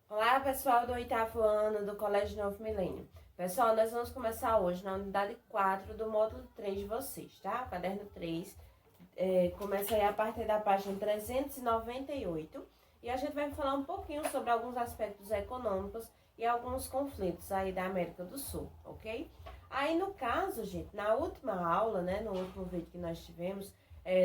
Olá, pessoal do oitavo ano do Colégio Novo Milênio. Pessoal, nós vamos começar hoje na unidade 4 do módulo 3 de vocês, tá? O caderno 3 começa aí a partir da página 398 e a gente vai falar um pouquinho sobre alguns aspectos econômicos e alguns conflitos aí da América do Sul, ok? Aí, no caso, gente, na última aula, né, no último vídeo que nós tivemos,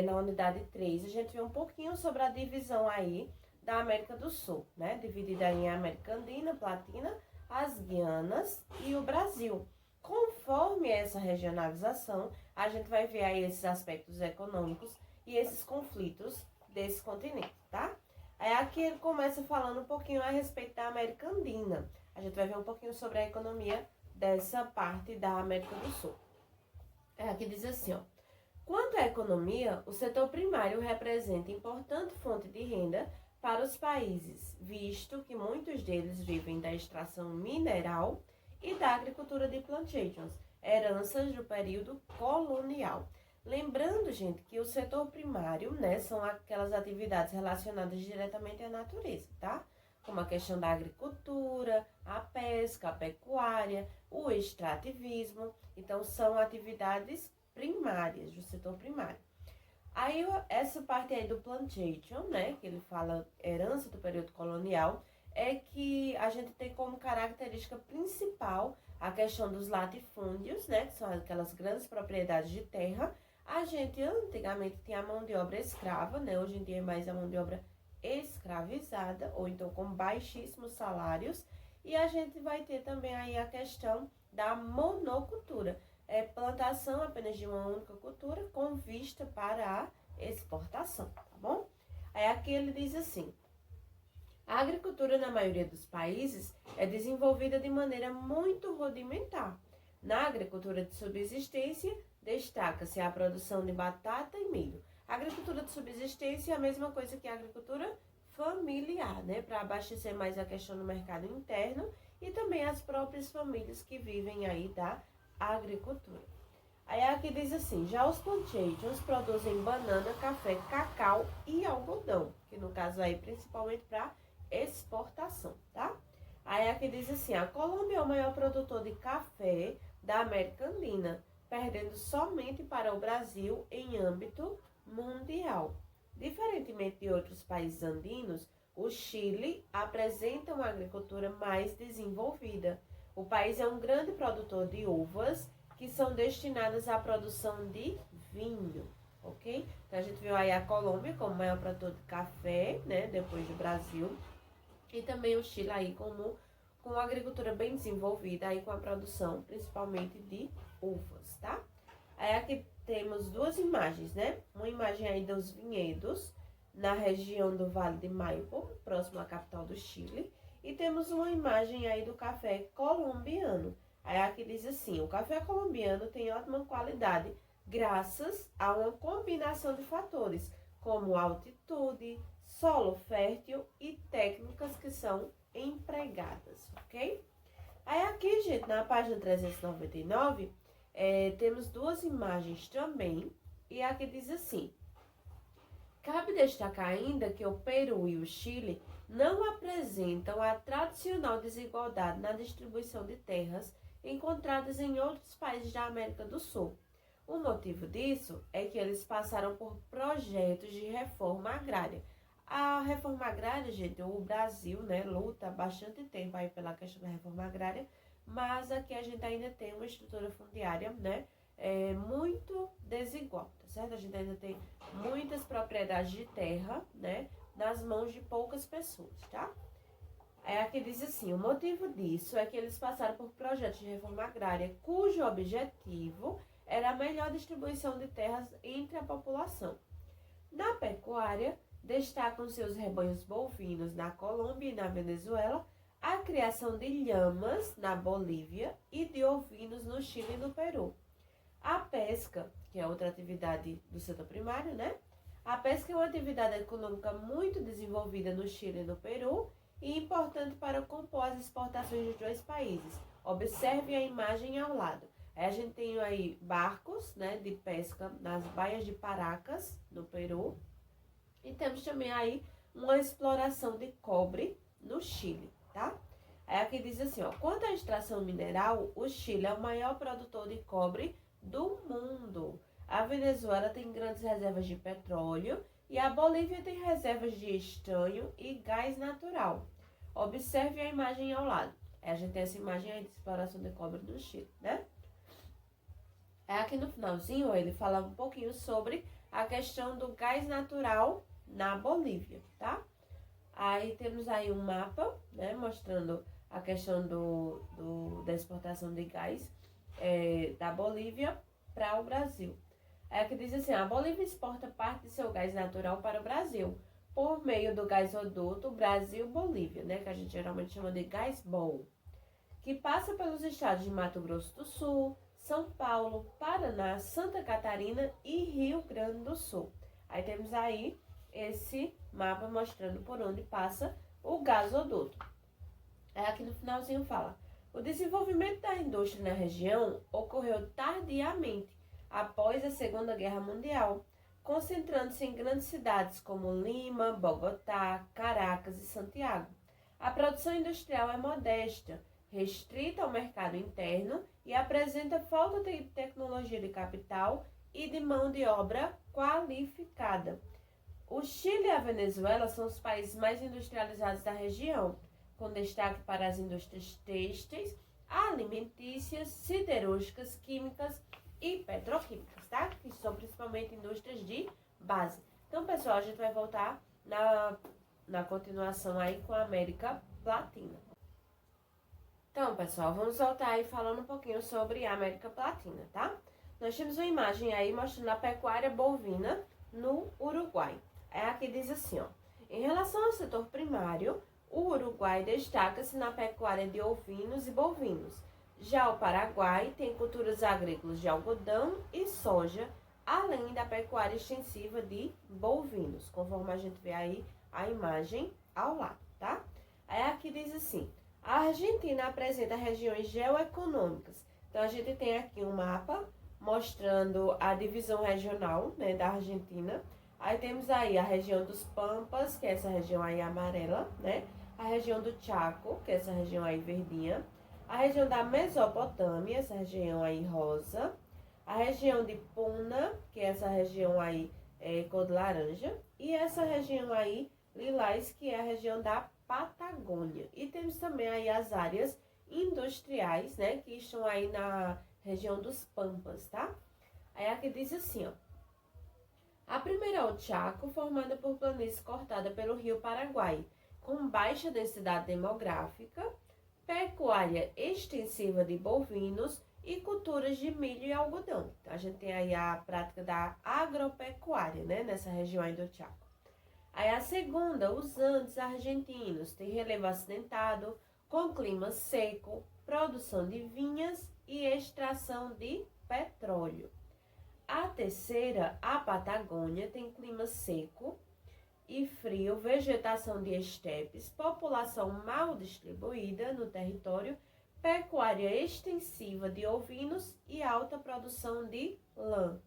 na unidade 3, a gente viu um pouquinho sobre a divisão aí da América do Sul, né? Dividida em América Andina, Platina, as Guianas e o Brasil. Conforme essa regionalização, a gente vai ver aí esses aspectos econômicos e esses conflitos desse continente, tá? Aí aqui ele começa falando um pouquinho a respeito da América Andina. A gente vai ver um pouquinho sobre a economia dessa parte da América do Sul. Aqui diz assim, ó. Quanto à economia, o setor primário representa importante fonte de renda para os países, visto que muitos deles vivem da extração mineral e da agricultura de plantations, heranças do período colonial. Lembrando, gente, que o setor primário, né, são aquelas atividades relacionadas diretamente à natureza, tá? Como a questão da agricultura, a pesca, a pecuária, o extrativismo. Então, são atividades primárias, do setor primário. Aí, essa parte aí do plantation, né, que ele fala herança do período colonial, é que a gente tem como característica principal a questão dos latifúndios, né, que são aquelas grandes propriedades de terra. A gente antigamente tinha a mão de obra escrava, né, hoje em dia é mais a mão de obra escravizada, ou então com baixíssimos salários. E a gente vai ter também aí a questão da monocultura, plantação apenas de uma única cultura com vista para a exportação, tá bom? Aí aqui ele diz assim: a agricultura na maioria dos países é desenvolvida de maneira muito rudimentar. Na agricultura de subsistência, destaca-se a produção de batata e milho. A agricultura de subsistência é a mesma coisa que a agricultura familiar, né? Para abastecer mais a questão do mercado interno e também as próprias famílias que vivem aí da agricultura. Aí aqui diz assim, já os plantations produzem banana, café, cacau e algodão, que no caso aí principalmente para exportação, tá? Aí aqui diz assim, a Colômbia é o maior produtor de café da América Andina, perdendo somente para o Brasil em âmbito mundial. Diferentemente de outros países andinos, o Chile apresenta uma agricultura mais desenvolvida. O país é um grande produtor de uvas que são destinadas à produção de vinho, ok? Então, a gente viu aí a Colômbia como maior produtor de café, né, depois do Brasil, e também o Chile aí como com uma agricultura bem desenvolvida, aí com a produção principalmente de uvas, tá? Aí aqui temos duas imagens, né? Uma imagem aí dos vinhedos na região do Vale de Maipo, próximo à capital do Chile, e temos uma imagem aí do café colombiano. Aí aqui diz assim, o café colombiano tem ótima qualidade graças a uma combinação de fatores, como altitude, solo fértil e técnicas que são empregadas, ok? Aí aqui, gente, na página 399, temos duas imagens também, e aqui diz assim: cabe destacar ainda que o Peru e o Chile não apresentam a tradicional desigualdade na distribuição de terras encontradas em outros países da América do Sul. O motivo disso é que eles passaram por projetos de reforma agrária. A reforma agrária, gente, o Brasil, né, luta há bastante tempo aí pela questão da reforma agrária, mas aqui a gente ainda tem uma estrutura fundiária, né, muito desigual, tá certo? A gente ainda tem muitas propriedades de terra, né, nas mãos de poucas pessoas, tá? Aí aqui diz assim, o motivo disso é que eles passaram por projetos de reforma agrária cujo objetivo era a melhor distribuição de terras entre a população. Na pecuária, destacam-se os rebanhos bovinos na Colômbia e na Venezuela, a criação de lhamas na Bolívia e de ovinos no Chile e no Peru. A pesca, que é outra atividade do setor primário, né? A pesca é uma atividade econômica muito desenvolvida no Chile e no Peru e importante para compor as exportações dos dois países. Observe a imagem ao lado. Aí a gente tem aí barcos, né, de pesca nas baias de Paracas, no Peru. E temos também aí uma exploração de cobre no Chile. tá? Aí aqui diz assim, ó, quanto à extração mineral, o Chile é o maior produtor de cobre do mundo. A Venezuela tem grandes reservas de petróleo e a Bolívia tem reservas de estanho e gás natural. Observe a imagem ao lado. A gente tem essa imagem aí de exploração de cobre do Chile, né? Aqui no finalzinho ele fala um pouquinho sobre a questão do gás natural na Bolívia, tá? Aí temos aí um mapa, né, mostrando a questão da exportação de gás da Bolívia para o Brasil. Aqui diz assim, a Bolívia exporta parte de seu gás natural para o Brasil, por meio do gasoduto Brasil-Bolívia, né, que a gente geralmente chama de Gás-Bol, que passa pelos estados de Mato Grosso do Sul, São Paulo, Paraná, Santa Catarina e Rio Grande do Sul. Aí temos aí esse mapa mostrando por onde passa o gasoduto. Aí aqui no finalzinho fala, o desenvolvimento da indústria na região ocorreu tardiamente, após a Segunda Guerra Mundial, concentrando-se em grandes cidades como Lima, Bogotá, Caracas e Santiago. A produção industrial é modesta, restrita ao mercado interno e apresenta falta de tecnologia de capital e de mão de obra qualificada. O Chile e a Venezuela são os países mais industrializados da região, com destaque para as indústrias têxteis, alimentícias, siderúrgicas, químicas e petroquímicas, tá? Que são principalmente indústrias de base. Então, pessoal, a gente vai voltar na continuação aí com a América Latina. Então, pessoal, vamos voltar aí falando um pouquinho sobre a América Latina, tá? Nós temos uma imagem aí mostrando a pecuária bovina no Uruguai. Aqui diz assim, ó, em relação ao setor primário, o Uruguai destaca-se na pecuária de ovinos e bovinos. Já o Paraguai tem culturas agrícolas de algodão e soja, além da pecuária extensiva de bovinos, conforme a gente vê aí a imagem ao lado, tá? Aí aqui diz assim, a Argentina apresenta regiões geoeconômicas. Então, a gente tem aqui um mapa mostrando a divisão regional, né, da Argentina. Aí temos aí a região dos Pampas, que é essa região aí amarela, né? A região do Chaco, que é essa região aí verdinha. A região da Mesopotâmia, essa região aí rosa. A região de Puna, que é essa região aí cor de laranja. E essa região aí lilás, que é a região da Patagônia. E temos também aí as áreas industriais, né, que estão aí na região dos Pampas, tá? Aí aqui diz assim, ó. A primeira é o Chaco, formada por planície cortada pelo rio Paraguai, com baixa densidade demográfica, pecuária extensiva de bovinos e culturas de milho e algodão. Então, a gente tem aí a prática da agropecuária, né, nessa região aí do Chaco. Aí a segunda, os Andes argentinos, tem relevo acidentado, com clima seco, produção de vinhas e extração de petróleo. A terceira, a Patagônia, tem clima seco e frio, vegetação de estepes, população mal distribuída no território, pecuária extensiva de ovinos e alta produção de lã.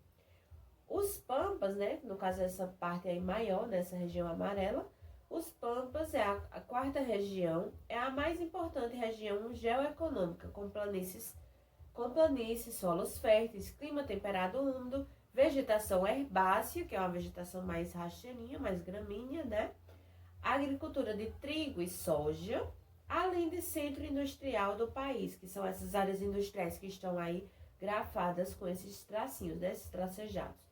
Os Pampas, né, no caso essa parte aí maior, nessa região amarela, os Pampas é a quarta região, é a mais importante região geoeconômica, com planícies, solos férteis, clima temperado úmido, vegetação herbácea, que é uma vegetação mais rasteirinha, mais gramínea, né? Agricultura de trigo e soja, além de centro industrial do país, que são essas áreas industriais que estão aí grafadas com esses tracinhos, né? Esses tracejados.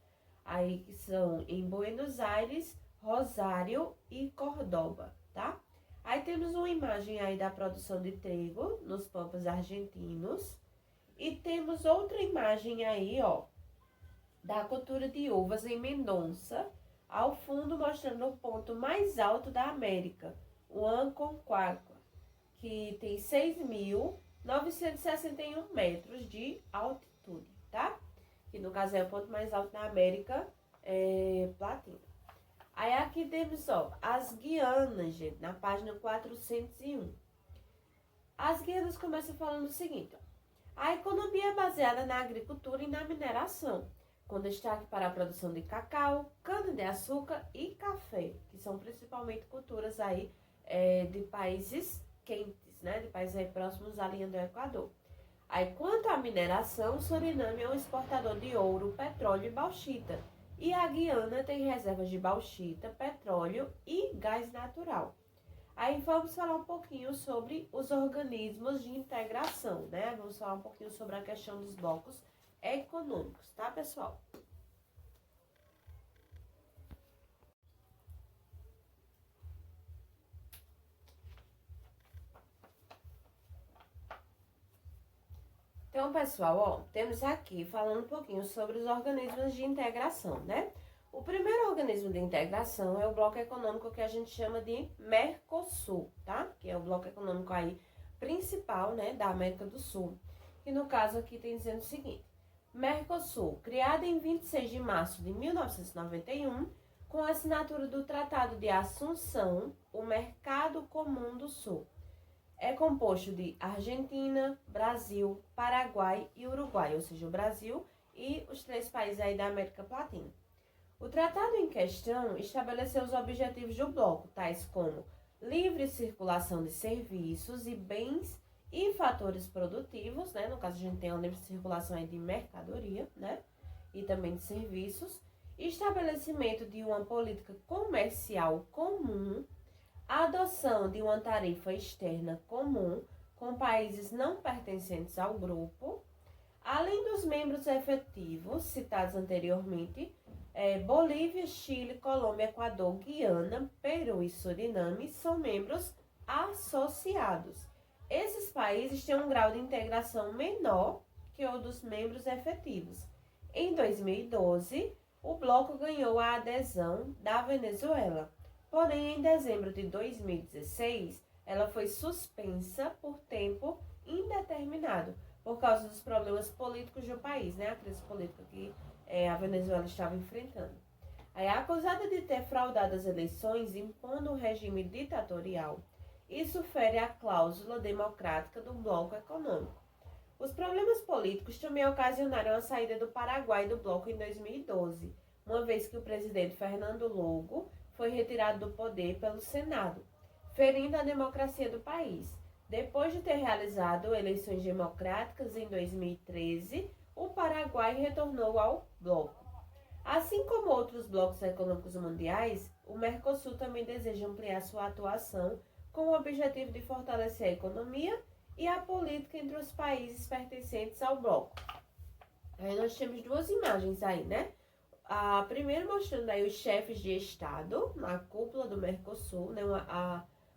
Aí que são em Buenos Aires, Rosário e Córdoba, tá? Aí temos uma imagem aí da produção de trigo nos Pampas argentinos. E temos outra imagem aí, ó, da cultura de uvas em Mendonça, ao fundo mostrando o ponto mais alto da América, o Aconcagua, que tem 6.961 metros de altitude, tá? Que no caso é o ponto mais alto da América Latina. Aí aqui temos, ó, as Guianas, gente, na página 401. As Guianas começam falando o seguinte, ó. A economia é baseada na agricultura e na mineração, com destaque para a produção de cacau, cana-de-açúcar e café, que são principalmente culturas aí de países quentes, né? De países aí próximos à linha do Equador. Aí, quanto à mineração, Suriname é um exportador de ouro, petróleo e bauxita. E a Guiana tem reservas de bauxita, petróleo e gás natural. Aí vamos falar um pouquinho sobre os organismos de integração, né? Vamos falar um pouquinho sobre a questão dos blocos econômicos, tá, pessoal? Então, pessoal, ó, temos aqui falando um pouquinho sobre os organismos de integração, né? O primeiro organismo de integração é o bloco econômico que a gente chama de Mercosul, tá? Que é o bloco econômico aí principal, né, da América do Sul. E no caso aqui tem dizendo o seguinte: Mercosul, criado em 26 de março de 1991, com a assinatura do Tratado de Assunção, o Mercado Comum do Sul. É composto de Argentina, Brasil, Paraguai e Uruguai, ou seja, o Brasil e os 3 países aí da América Latina. O tratado em questão estabeleceu os objetivos do bloco, tais como livre circulação de serviços e bens e fatores produtivos, né? No caso, a gente tem a livre circulação aí de mercadoria, né? E também de serviços. Estabelecimento de uma política comercial comum, a adoção de uma tarifa externa comum com países não pertencentes ao grupo, além dos membros efetivos citados anteriormente, Bolívia, Chile, Colômbia, Equador, Guiana, Peru e Suriname são membros associados. Esses países têm um grau de integração menor que o dos membros efetivos. Em 2012, o bloco ganhou a adesão da Venezuela. Porém, em dezembro de 2016, ela foi suspensa por tempo indeterminado, por causa dos problemas políticos do país, né? A crise política que a Venezuela estava enfrentando. Aí, acusada de ter fraudado as eleições, impondo um regime ditatorial, isso fere a cláusula democrática do bloco econômico. Os problemas políticos também ocasionaram a saída do Paraguai do bloco em 2012, uma vez que o presidente Fernando Lugo foi retirado do poder pelo Senado, ferindo a democracia do país. Depois de ter realizado eleições democráticas em 2013, o Paraguai retornou ao bloco. Assim como outros blocos econômicos mundiais, o Mercosul também deseja ampliar sua atuação com o objetivo de fortalecer a economia e a política entre os países pertencentes ao bloco. Aí nós temos 2 imagens aí, né? A primeira mostrando aí os chefes de Estado na cúpula do Mercosul, né?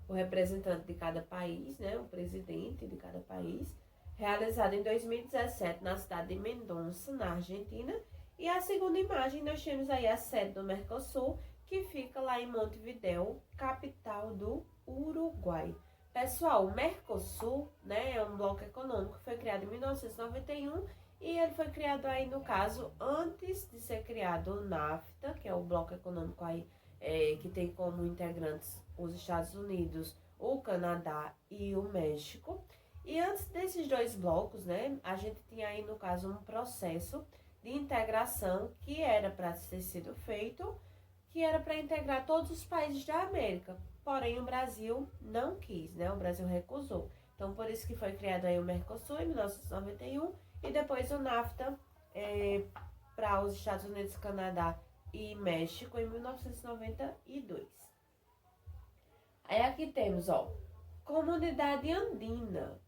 O representante de cada país, né? O presidente de cada país, realizado em 2017 na cidade de Mendoza, na Argentina. E a segunda imagem nós temos aí a sede do Mercosul, que fica lá em Montevidéu, capital do Uruguai. Pessoal, o Mercosul, né, é um bloco econômico que foi criado em 1991 e ele foi criado aí, no caso, antes de ser criado o NAFTA, que é o bloco econômico aí que tem como integrantes os Estados Unidos, o Canadá e o México. E antes desses 2 blocos, né, a gente tinha aí, no caso, um processo de integração que era para ter sido feito, que era para integrar todos os países da América. Porém, o Brasil não quis, né? O Brasil recusou. Então, por isso que foi criado aí o Mercosul em 1991 e depois o NAFTA para os Estados Unidos, Canadá e México em 1992. Aí aqui temos, ó, Comunidade Andina.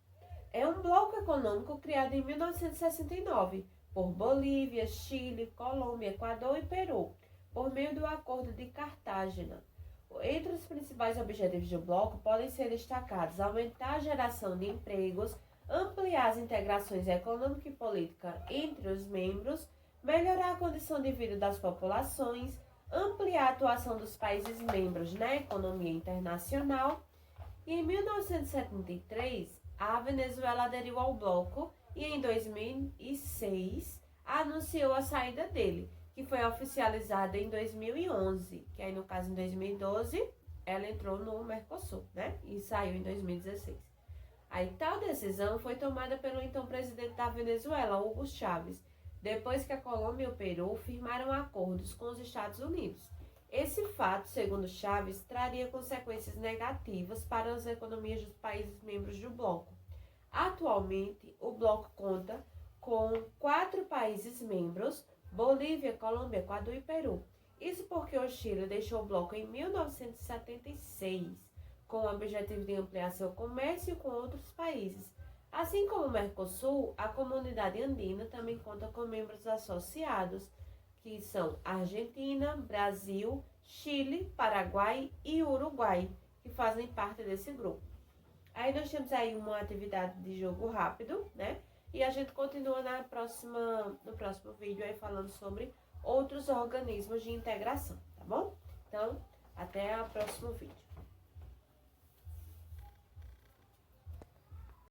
É um bloco econômico criado em 1969 por Bolívia, Chile, Colômbia, Equador e Peru, por meio do Acordo de Cartagena. Entre os principais objetivos do bloco podem ser destacados aumentar a geração de empregos, ampliar as integrações econômica e política entre os membros, melhorar a condição de vida das populações, ampliar a atuação dos países membros na economia internacional. E em 1973, a Venezuela aderiu ao bloco e em 2006 anunciou a saída dele, que foi oficializada em 2011, que aí no caso em 2012 ela entrou no Mercosul, né? E saiu em 2016. Aí tal decisão foi tomada pelo então presidente da Venezuela, Hugo Chávez, depois que a Colômbia e o Peru firmaram acordos com os Estados Unidos. Esse fato, segundo Chaves, traria consequências negativas para as economias dos países membros do bloco. Atualmente, o bloco conta com 4 países membros: Bolívia, Colômbia, Equador e Peru. Isso porque o Chile deixou o bloco em 1976, com o objetivo de ampliar seu comércio com outros países. Assim como o Mercosul, a comunidade andina também conta com membros associados, que são Argentina, Brasil, Chile, Paraguai e Uruguai, que fazem parte desse grupo. Aí nós temos aí uma atividade de jogo rápido, né? E a gente continua no próximo vídeo aí falando sobre outros organismos de integração, tá bom? Então, até o próximo vídeo.